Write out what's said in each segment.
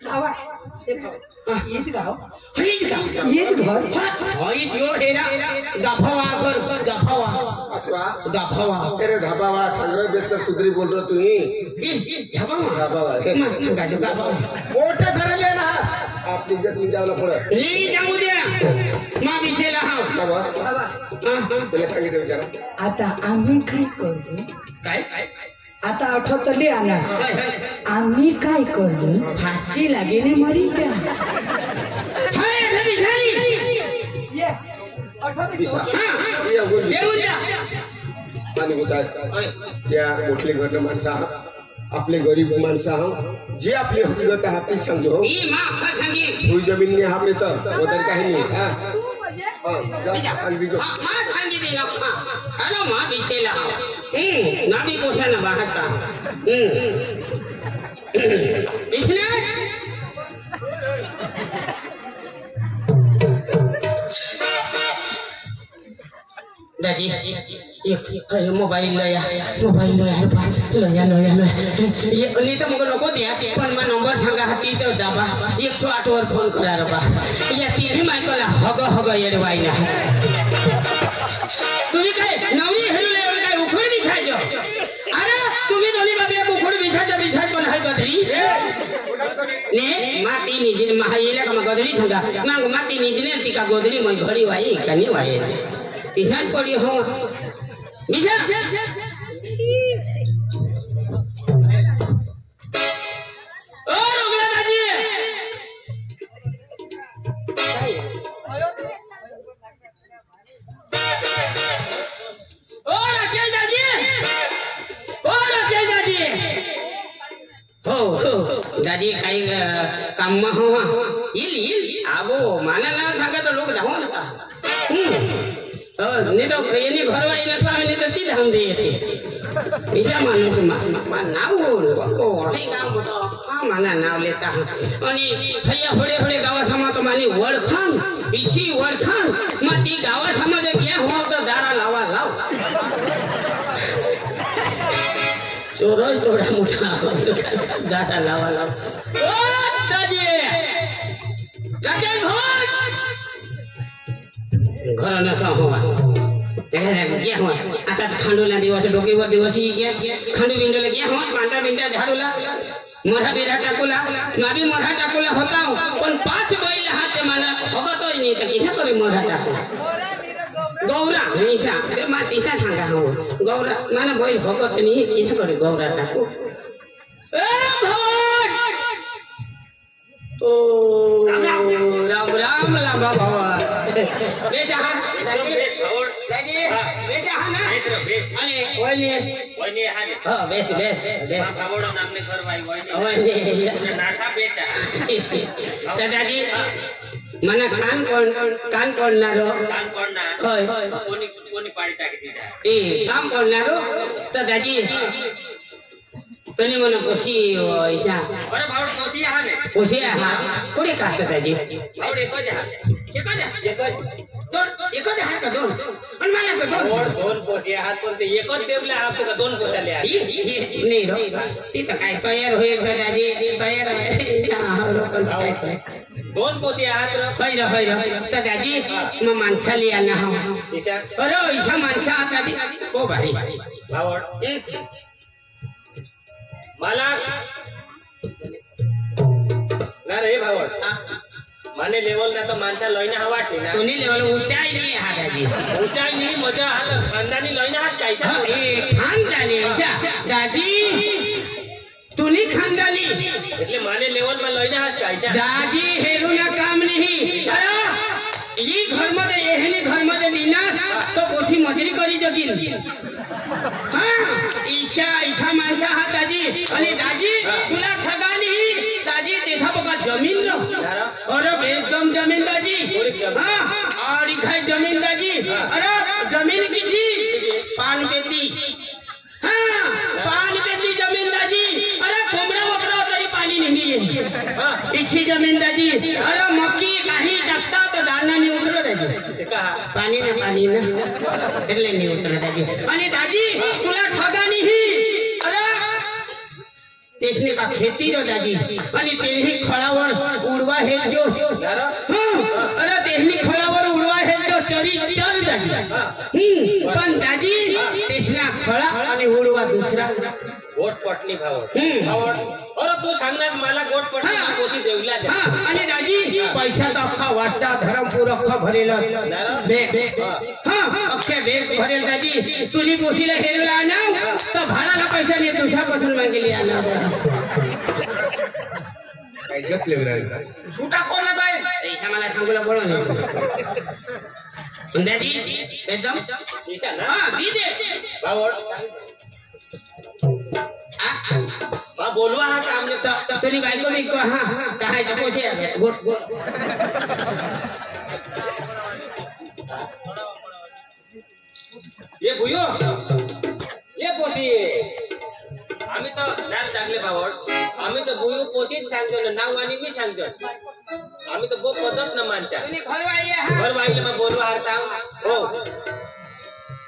आवा ये जगह ये जो है ना गफवा कर गफवा असवा गफवा तेरे धबावा संग्रह बेसकर सुधरी बोल रहा तू ही धबावा मोठे घर लेना आपली इज्जत नहीं जावला पडे ले जाऊ द्या मा विषयला हाव बाबा तुला सांगितलं विचारा आता आम्ही काय करतो काय आता आठवतली आला आम्ही काय करतो फाशी लागेने मरी त्या हाय घरी झाली ये आठवतली ये बोल देऊ द्या पाणी गुतात त्या मोठले घरनं माणसं आहात आपले गरीब माणसं आहात जे आपली हकीकत आहे ती समजो ई मा खा सांगी भूई जमीन ने आपले तर वदर काही नाही हा मा सांगी दे ना अरे मा विषयला ना भी पोछा ना बाहर का इसने दादी ये मोबाईल लया ये नहीं तो मग नको द्या पण मा नंबर सांगा हाती तो दाबा 108 वर फोन करा रबा या टीव्ही मायकोला हग येडवाई ना तुम्ही काय नवरी हेरुले काय उखडी खायचो अरे तुम्ही दोन्ही बाबल्या उखड बिछात पण हाय गदरी ने माटी निजिन महायेला का गदरी सांगा मग माटी निजिने ती का गदरी मग घडी वाई कनी वाई तिसान पड़ी हो निजा ओ रोगला दादी ओ राकेश दादी हो दादी काही काम हो येईल आबो मला ना सांगा तर लोक धावू नका नहीं तो ये घर वाई ना तो आम्ही तर ती धाम दे येते इशा माणूस नाव हो हे गाव होतो हा माना नाव लेता आणि थैया होडे गावासमा तो मानी वडखान इशी वडखान मग ती गावासमध्ये घ्या हो तर दारा लावा लाव चोरच थोडा मोठा दारा लावा लाव ओ दादी राकेश भाई घर नसा हुआ क्या हुआ आता खांडूला दिवस डोकेवर दिवस ही क्या खांडू बिंडूला क्या हुआ पांढरा बिंड्या झाडूला मरा बिरा टाकूला नाबी मरा टाकूला होता पण 5 बैल हाते मला बघतोय नाही तर किसा करे मरा टाकू गौरा निशा ते मातीसा सांगा हो गौरा मला बैल भगत नाही किसा करे गौरा टाकू ए भगवान ओ राम राम लांबा बाबा बेटा मन कान पडणार काम पडणार तर दादी तने मन पोशी ईशा अरे भाऊ पोशी हा कोणी काढत दादी भाऊ एकच आहे का दोन पण मला दोन पोशी आहात पण ते एकच टेबल आहे का दोन पोशाले नाही रो ती तर काय तयार होईल दादी तयार आहे दोन पोशी आहात होय तर दादी मग माणसाली आणा ईशा अरे ईशा माणसा दादी ओ भारी भावड मला ना रे भावड माने लेवल ना तो माणसा लयना हवा ना कोणी लेवल ऊंचाई नाही हा दादी ऊंचाई नाही मजा हाल खानदानी लयना हास कायसा ए खानदानी ऐसा दादी तुनी खानदानी એટલે माने लेवल में लयना हास कायसा दादी हेरुना काम नहीं अरे ये घर मध्ये एहने घर मध्ये निनास तो पोशी मजुरी करी जगिन हां ईशा माणसा हा दादी आणि दादी तुला ठगानी दादी देखा बघा जमीन रो अरे एकदम जमीन दादी हां और खाई जमीन दादी अरे जमीन किसी पान खेती हां पान खेती जमीन दादी अरे कोंबडा वगैरह तरी पाणी नाही हां इसी जमीन दादी अरे मक्की काही टाकता तो दाना नाही उतरत दादी पाणी ना એટલે नहीं उतरत दादी आणि दादी तुला ठगा नाही अरे तेसने का खेती रो दादी आणि तेही खळावर उडवा हे जो अरे तेही खळावर उडवा हे जो चरी चर दादी पण दादी तेसना खळा आणि उडवा दुसरा गोट पटणी भावड अरे तू सांगनास मला गोट पटणी कोशी देवला जा आणि दादी पैसा तो अख्खा वास्ता धरमपूर अख्खा भरेल बेग अख्खे बेग भरेल दादी तुझी पोशीला हेरला ना तर भाडाला पैसा नाही दुसऱ्यापासून मागेली आला छोटा कोण बाय पैसा मला सांगूला बोलव दादी एकदम पैसा ना हां दी दे भावड आ बोलवा हा काम ने तरी बायको मी को हां काय जपोसे गोट गोट ये भुयो ये पोशी आम्ही तो नार चांगले भावड आम्ही तो भुयो पोशीत सांगतो ना नाव आणि मी सांगतो आम्ही तो बो पद्धत न मानचा तुम्ही घर वाईले मग बोलवा हरता हो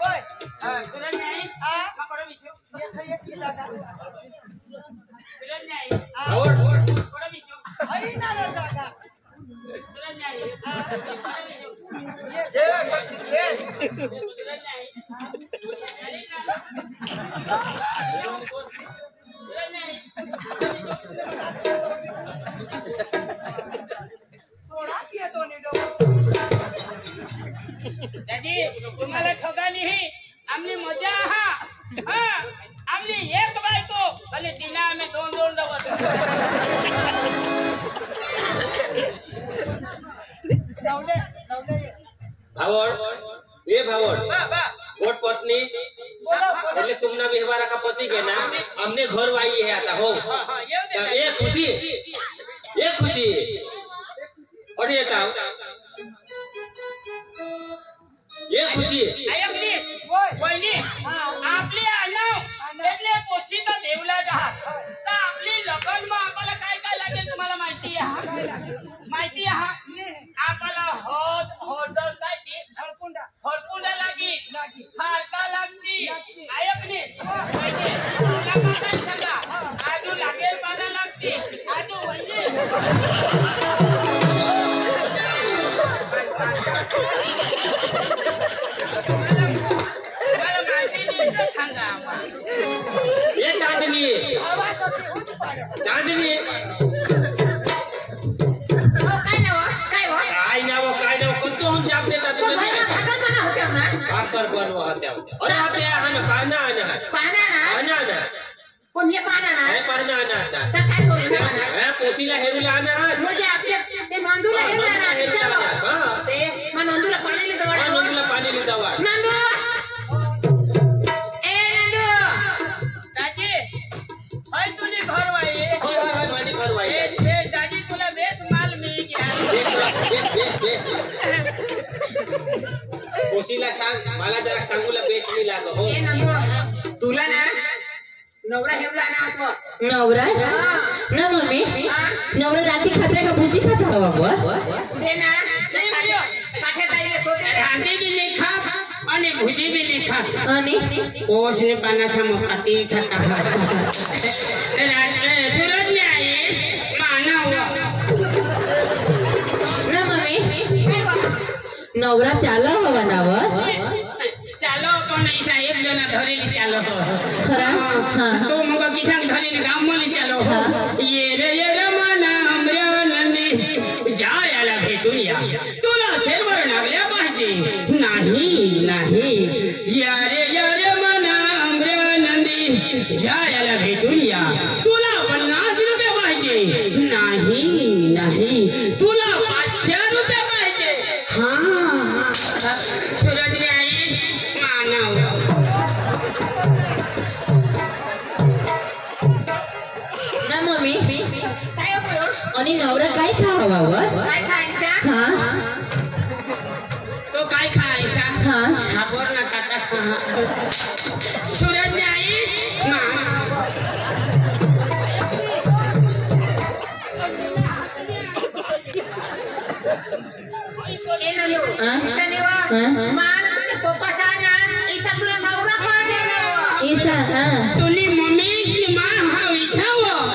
ओय तुला नाही आ पकडो विषय भावड पकडो विषय हरी ना दादा तुला नाही दादी तुम्हाला ठोका नाही आमनी मजा हा आमनी एक बायको आणि दिना आम्ही दोन दोन दवत भावड ये भावड गोट पत्नी એટલે तुमना व्यवहार का पति के ना हमने घर वाई है आता हो ये खुशी और ये ताऊ ये खुशी वहिनी आपली आणाव એટલે पोची तर देवला जा तर आपली लग्न मग आपल्याला काय काय लागेल तुम्हाला माहिती आहे आपल्याला हळद काय ती हळकुंडा लागी खारका लागती आयकनी सांगा आजू लागेल बाजा लागती आजू वहिनी ये चांदनी काय नाव कतो हम जाप देता तुम्ही आकर बनवा होत्या अरे आपल्या पाना ना पण हे पाना ना हे पाना ना तर काय करू हे पोशीला हेरूला आणा म्हणजे आपल्या ते नांदूला हेरूला ना ते नांदूला पाणी दवा नांदू ए नांदू दाजी हाय तुझी घर वाई होय माझी घर वाई ए दाजी तुला बेस माल मी पोशीला सांग मला जरा सांगूला बेस नाही लाग हो ए नांदू तुला ना नवरा हेवला ना तो नवरा ना मम्मी नवरा राती खाते का भुजी खाता का बाबा ते ना काठे ताईले सोते रांधी भी नहीं खा आणि भुजी भी नहीं खा आणि पोषने पानाचा मुखाती खाता सूरज ने आईस माना हुआ ना मम्मी नवरा चाला हवा नावर चालो पण ऐसा एक जना धरेली चालो खरा तो मग किसान धरेली गाव मध्ये चालो ये रे मना अमरा नंदी जायला भेटून या तुला शेरवर लागल्या पाहिजे नाही या रे मना अमरा नंदी जायला भेटून या तुला 50 रुपये पाहिजे नाही तुला 500 रुपये पाहिजे हा सूरजने आईस मानव ना मम्मी काय होय आणि नवरा काय खावा काय खायचं हा तो काय खायचा हा साबर ना काटा खा सूरजने आईस ए नांदू धन्यवाद मान ते पप्पा सांगा ईसा तुला नवरा कोण देणार ईसा तुली मम्मीची मां हा विसाव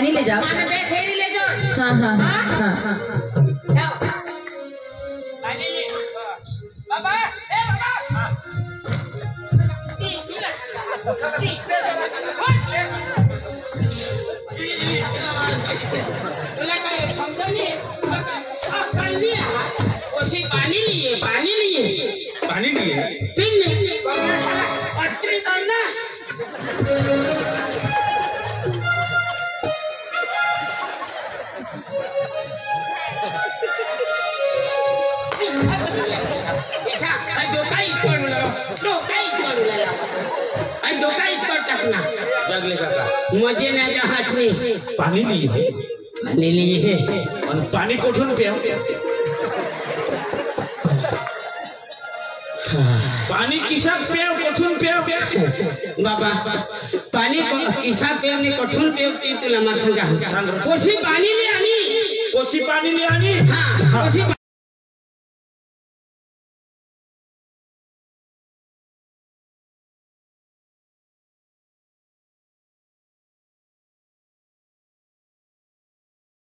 पानी ले जाओ। माने बेसेरी ले जाओ। हाँ हाँ हाँ हाँ जाओ। पानी ले बाबा ए बाबा पानी लिए अस्त्री करना मजे ना जहाजनी पाणी लिए पाणी लिए आणि पाणी कुठून प्याव पाणी किसा प्याव कुठून प्याव बाबा पाणी किसा पेव ने कठून पेव ती तुला मा सांगा कोशी पाणी ले आणि कोशी पाणी ले आणि हां कोशी